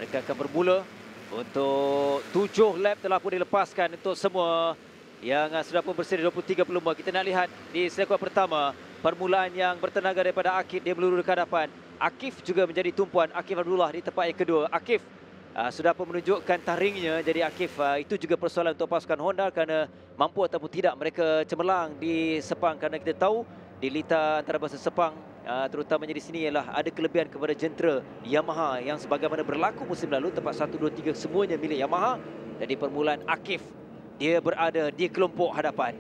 mereka akan bermula untuk 7 lap telah pun dilepaskan untuk semua yang sudah pun bersedia 23 pelumba. Kita nak lihat di sekuat pertama permulaan yang bertenaga daripada Akif, dia meluru ke hadapan. Akif juga menjadi tumpuan Akif Abdullah di tempat yang kedua. Akif sudah pun menunjukkan taringnya, jadi Akif itu juga persoalan untuk pasukan Honda kerana mampu ataupun tidak mereka cemerlang di Sepang, kerana kita tahu di litar antarabangsa Sepang terutamanya di sini ialah ada kelebihan kepada jentera Yamaha yang sebagaimana berlaku musim lalu, tempat 1, 2, 3 semuanya milik Yamaha. Jadi permulaan Akif dia berada di kelompok hadapan.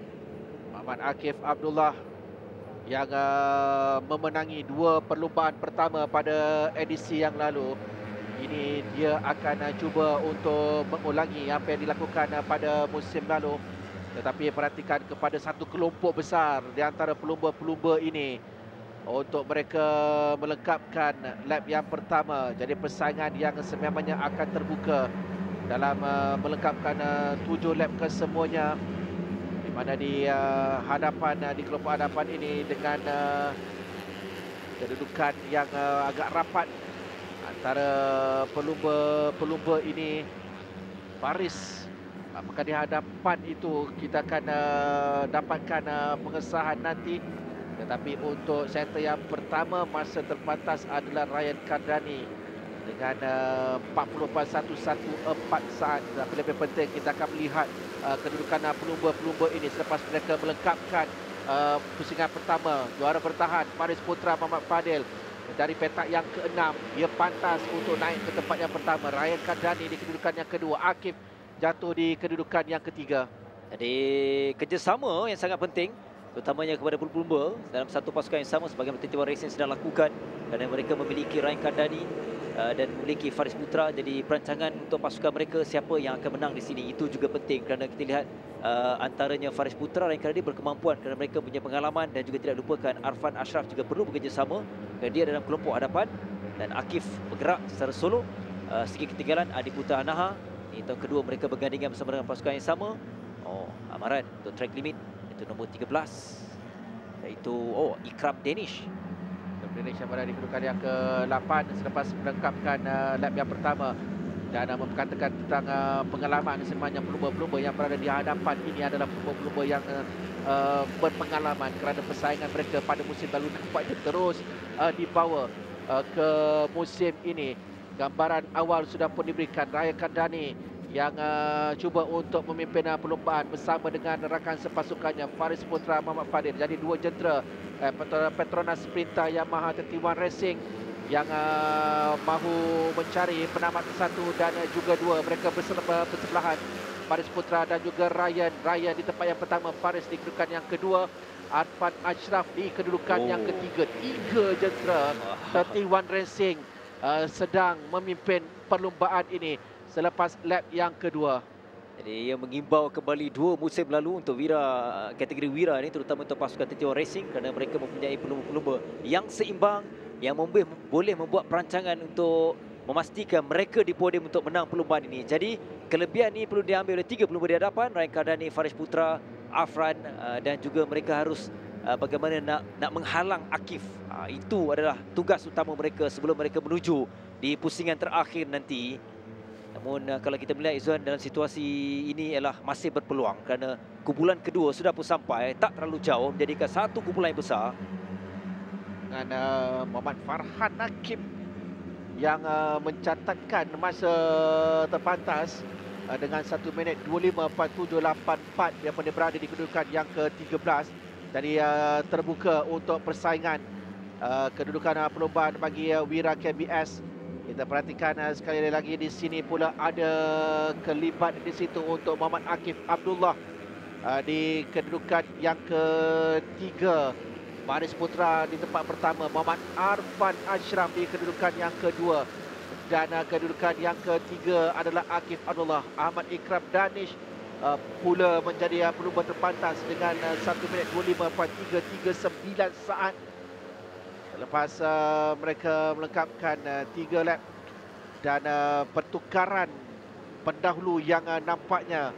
Muhammad Akif Abdullah yang memenangi 2 perlumbaan pertama pada edisi yang lalu. Ini dia akan cuba untuk mengulangi apa yang dilakukan pada musim lalu. Tetapi perhatikan kepada satu kelompok besar di antara pelumba-pelumba ini untuk mereka melengkapkan lap yang pertama. Jadi persaingan yang sememangnya akan terbuka dalam melengkapkan 7 lap kesemuanya, di mana di hadapan di kelompok hadapan ini dengan kedudukan yang agak rapat antara pelumba-pelumba ini. Faris, apakah di hadapan itu kita akan dapatkan pengesahan nanti. Tetapi untuk center yang pertama masa terbatas adalah Ryan Kardani dengan 40.114 saat. Tapi lebih penting kita akan melihat kedudukan pelumba-pelumba ini selepas mereka melengkapkan pusingan pertama. Juara bertahan Faris Putra Muhammad Fadil dari petak yang ke-6. Dia pantas untuk naik ke tempat yang pertama. Ryan Kardani di kedudukan yang kedua. Akif jatuh di kedudukan yang ketiga. Jadi kerjasama yang sangat penting, terutamanya kepada pelumba dalam satu pasukan yang sama sebagaimana T1 Racing sedang lakukan, kerana mereka memiliki Ryan Kardani dan memiliki Faris Putra. Jadi perancangan untuk pasukan mereka siapa yang akan menang di sini itu juga penting, kerana kita lihat antaranya Faris Putra dan Ryan Kardani berkemampuan kerana mereka punya pengalaman, dan juga tidak lupakan Arfan Ashraf juga perlu bekerjasama kerana dia dalam kelompok hadapan, dan Akif bergerak secara solo. Segi ketinggalan Adi Putra Anaha. Ini tahun kedua mereka bergandingan bersama dengan pasukan yang sama. Amaran untuk track limit itu nombor 13, iaitu Ikram Danish. Danish yang berada di kedudukan yang ke-8 selepas melengkapkan lap yang pertama, dan memperkatakan tentang pengalaman semuanya pelumba-pelumba yang berada di hadapan ini adalah pelumba-pelumba yang berpengalaman, kerana persaingan mereka pada musim lalu nampaknya terus dibawa ke musim ini. Gambaran awal sudah pun diberikan. Ryan Kardani yang cuba untuk memimpin perlumbaan bersama dengan rakan sepasukannya Faris Putra Muhammad Fadil. Jadi 2 jentera Petronas Sprinter Yamaha T1 Racing yang mahu mencari penamat 1 dan juga 2. Mereka bersebelahan, Faris Putra dan juga Ryan di tempat yang pertama, Faris di kedudukan yang kedua, Arfan Ashraf di kedudukan yang ketiga. 3 jentera T1 Racing sedang memimpin perlumbaan ini selepas lap yang kedua. Jadi ia mengimbau kembali 2 musim lalu untuk kategori Wira ini, terutama untuk pasukan T1 Racing, kerana mereka mempunyai pelumba-pelumba yang seimbang, yang boleh membuat perancangan untuk memastikan mereka di podium untuk menang perlumbaan ini. Jadi kelebihan ini perlu diambil oleh 3 pelumba di hadapan, Ryan Kardani, Faris Putra, Afran, dan juga mereka harus bagaimana nak menghalang Akif. Itu adalah tugas utama mereka sebelum mereka menuju di pusingan terakhir nanti. Namun kalau kita melihat Izzuan, dalam situasi ini ialah masih berpeluang kerana kumpulan kedua sudah pun sampai, tak terlalu jauh, menjadikan satu kumpulan yang besar. Dengan Muhammad Farhan Nakib yang mencatatkan masa terpantas dengan 1 minit 25.4784. Dia pun berada di kedudukan yang ke-13. Jadi terbuka untuk persaingan kedudukan perlombaan bagi Wira KBS. Kita perhatikan sekali lagi di sini pula ada kelibat di situ untuk Muhammad Akif Abdullah di kedudukan yang ke-3. Faris Putra di tempat pertama, Muhammad Arfan Ashraf di kedudukan yang kedua, dan kedudukan yang ketiga adalah Akif Abdullah. Ahmad Ikram Danish pula menjadi pelumba terpantas dengan 1 minit 25.339 saat selepas mereka melengkapkan 3 lap, dan pertukaran pendahulu yang nampaknya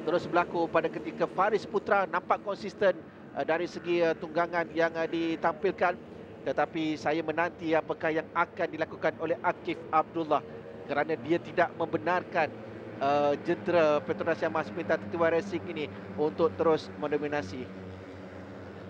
terus berlaku pada ketika Faris Putra nampak konsisten dari segi tunggangan yang ditampilkan, tetapi saya menanti apakah yang akan dilakukan oleh Akif Abdullah kerana dia tidak membenarkan jentera Petronas yang masuk pintar Tetiwa Racing ini untuk terus mendominasi.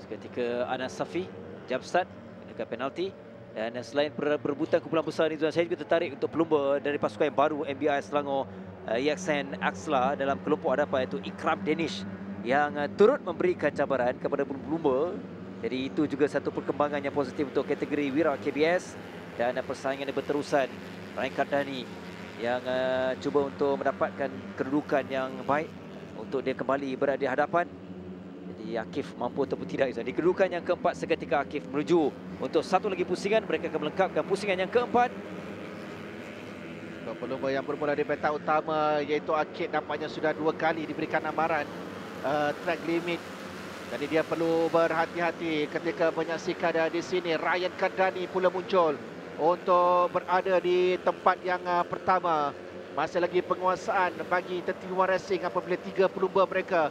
Seketika Anas Safi jump start dekat penalti. Dan selain perebutan kumpulan besar ini, saya juga tertarik untuk pelumba dari pasukan yang baru MBI Selangor, Yaksen Aksla dalam kelompok hadapan, iaitu Ikram Danish yang turut memberikan cabaran kepada pelumba. Jadi itu juga satu perkembangan yang positif untuk kategori Wira KBS. Dan persaingan yang berterusan. Ryan Kardani yang cuba untuk mendapatkan kedudukan yang baik untuk dia kembali berada di hadapan. Jadi Akif mampu ataupun tidak. Di kedudukan yang keempat, seketika Akif menuju untuk satu lagi pusingan. Mereka akan melengkapkan pusingan yang keempat. Pelumba yang bermula di petak utama iaitu Akif nampaknya sudah 2 kali diberikan amaran track limit. Jadi dia perlu berhati-hati ketika menyaksikan di sini. Ryan Kardani pula muncul untuk berada di tempat yang pertama. Masih lagi penguasaan bagi Tetiwa Racing apabila 3 pelumba mereka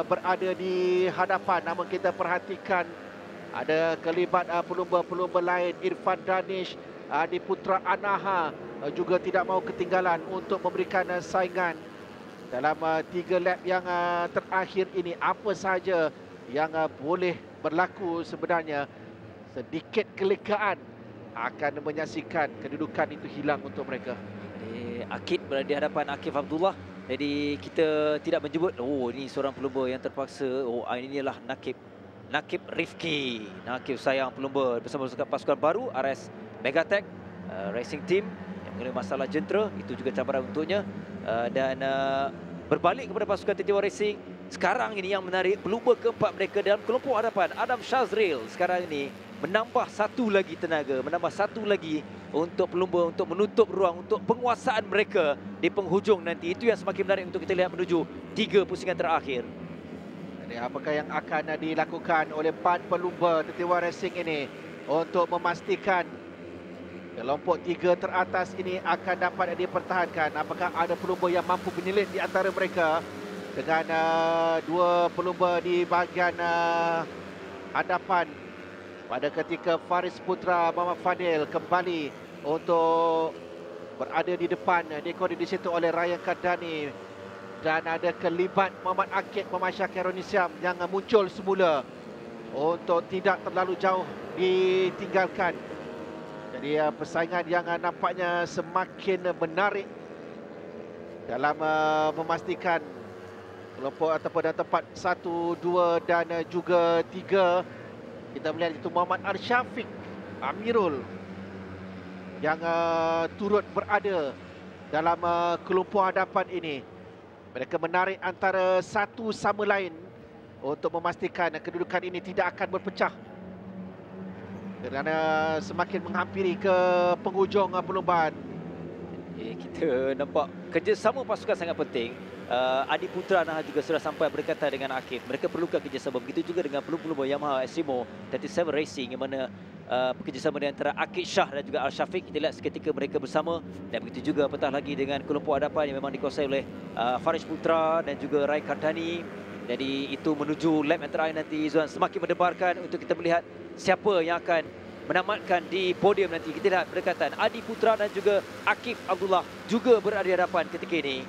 berada di hadapan. Namun kita perhatikan ada kelibat pelumba-pelumba lain. Irfan Danish, Adi Putra Anaha juga tidak mahu ketinggalan untuk memberikan saingan dalam 3 lap yang terakhir ini. Apa sahaja yang boleh berlaku sebenarnya. Sedikit kelekaan akan menyaksikan kedudukan itu hilang untuk mereka. Akid berada di hadapan Akif Abdullah. Jadi kita tidak menyebut, oh ini seorang pelumba yang terpaksa. Oh inilah Nakib Rifki. Nakib sayang pelumba bersama pasukan baru RS Megatech Racing Team yang mengalami masalah jentera. Itu juga cabaran untuknya. Dan berbalik kepada pasukan Tetiwa Racing. Sekarang ini yang menarik, pelumba keempat mereka dalam kelompok hadapan, Adam Shazril. Sekarang ini menambah satu lagi tenaga, menambah satu lagi untuk pelumba untuk menutup ruang untuk penguasaan mereka di penghujung nanti. Itu yang semakin menarik untuk kita lihat menuju 3 pusingan terakhir. Jadi apakah yang akan dilakukan oleh 4 pelumba Tetiwa Racing ini untuk memastikan kelompok 3 teratas ini akan dapat dipertahankan? Apakah ada pelumba yang mampu menyelip di antara mereka dengan 2 pelumba di bahagian hadapan? Pada ketika Faris Putra Muhammad Fadil kembali untuk berada di depan, diikuti di situ oleh Ryan Kardani. Dan ada kelibat Muhammad Akid Memasyah Keronisiam yang muncul semula untuk tidak terlalu jauh ditinggalkan. Jadi persaingan yang nampaknya semakin menarik dalam memastikan kelompok ataupun tempat 1, 2 dan juga 3. Kita melihat itu Muhammad Arsyafiq Amirul yang turut berada dalam kelompok hadapan ini. Mereka menarik antara satu sama lain untuk memastikan kedudukan ini tidak akan berpecah. Kerana semakin menghampiri ke penghujung perlombaan. Kita nampak kerjasama pasukan sangat penting. Adi Putra Anaha juga sudah sampai berkata dengan Akif. Mereka perlukan kerjasama. Begitu juga dengan pelumba Yamaha Simo 37 Racing yang mana kerjasama di antara Akid Shah dan juga Al-Syafiq. Kita lihat seketika mereka bersama. Dan begitu juga apatah lagi dengan kelompok hadapan yang memang dikuasai oleh Faris Putra dan juga Rai Kardani. Jadi itu menuju lap yang terakhir nanti, Zuan, semakin mendebarkan untuk kita melihat siapa yang akan menamatkan di podium nanti. Kita lihat berdekatan Adi Putra dan juga Akif Abdullah juga berada di hadapan ketika ini.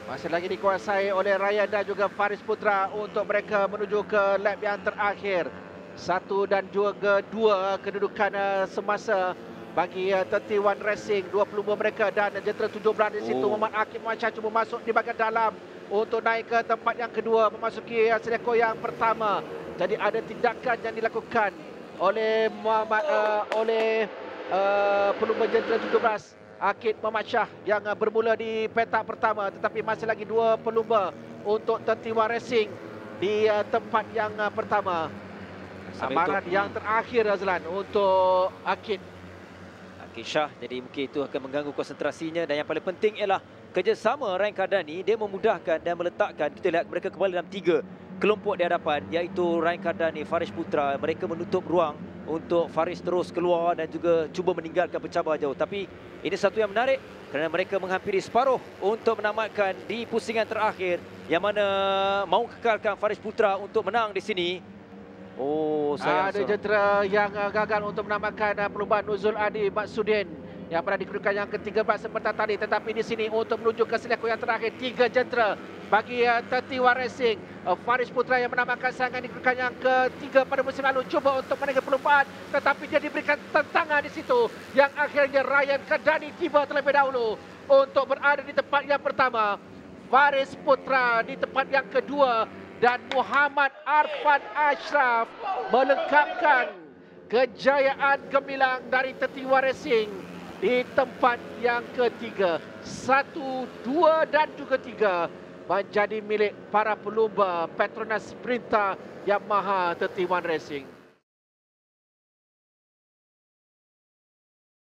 Masih lagi dikuasai oleh Ryan dan juga Faris Putra untuk mereka menuju ke lap yang terakhir. 1 dan juga 2 kedudukan semasa bagi 31 Racing. 2 pelumba mereka dan jentera 7 berada di situ. Muhammad Akif Mashah cuba masuk di bahagian dalam untuk naik ke tempat yang kedua, memasuki seleko yang pertama. Jadi ada tindakan yang dilakukan oleh pelumba jentera 17 Akid Muhammad Shah yang bermula di petak pertama, tetapi masih lagi 2 pelumba untuk Tetiwa Racing di tempat yang pertama. Amaran yang terakhir, Azlan, untuk Akid Shah. Jadi mungkin itu akan mengganggu konsentrasinya. Dan yang paling penting ialah kerjasama Ryan Kardani. Dia memudahkan dan meletakkan. Kita lihat mereka kembali dalam 3 kelompok di hadapan, iaitu Ryan Kardani, Faris Putra. Mereka menutup ruang untuk Faris terus keluar dan juga cuba meninggalkan pencabar jauh. Tapi ini satu yang menarik kerana mereka menghampiri separuh untuk menamatkan di pusingan terakhir, yang mana mahu kekalkan Faris Putra untuk menang di sini. Oh, sayang Ada jentera yang gagal untuk menamakan perlumbaan Nuzul Adi Maksudin yang berada di kedudukan yang ke-13 sementara tadi. Tetapi di sini untuk menuju ke seleku yang terakhir, 3 jentera bagi 31 Racing. Faris Putra yang menamakan saingan di kedudukan yang ke-3 pada musim lalu cuba untuk menaikkan perlumbaan, tetapi dia diberikan tantangan di situ yang akhirnya Ryan Kadani tiba terlebih dahulu untuk berada di tempat yang pertama. Faris Putra di tempat yang kedua dan Muhammad Arfan Ashraf melengkapkan kejayaan gemilang dari 31 Racing di tempat yang ketiga. 1, 2 dan juga 3 menjadi milik para pelumba Petronas Sprinter Yamaha 31 Racing.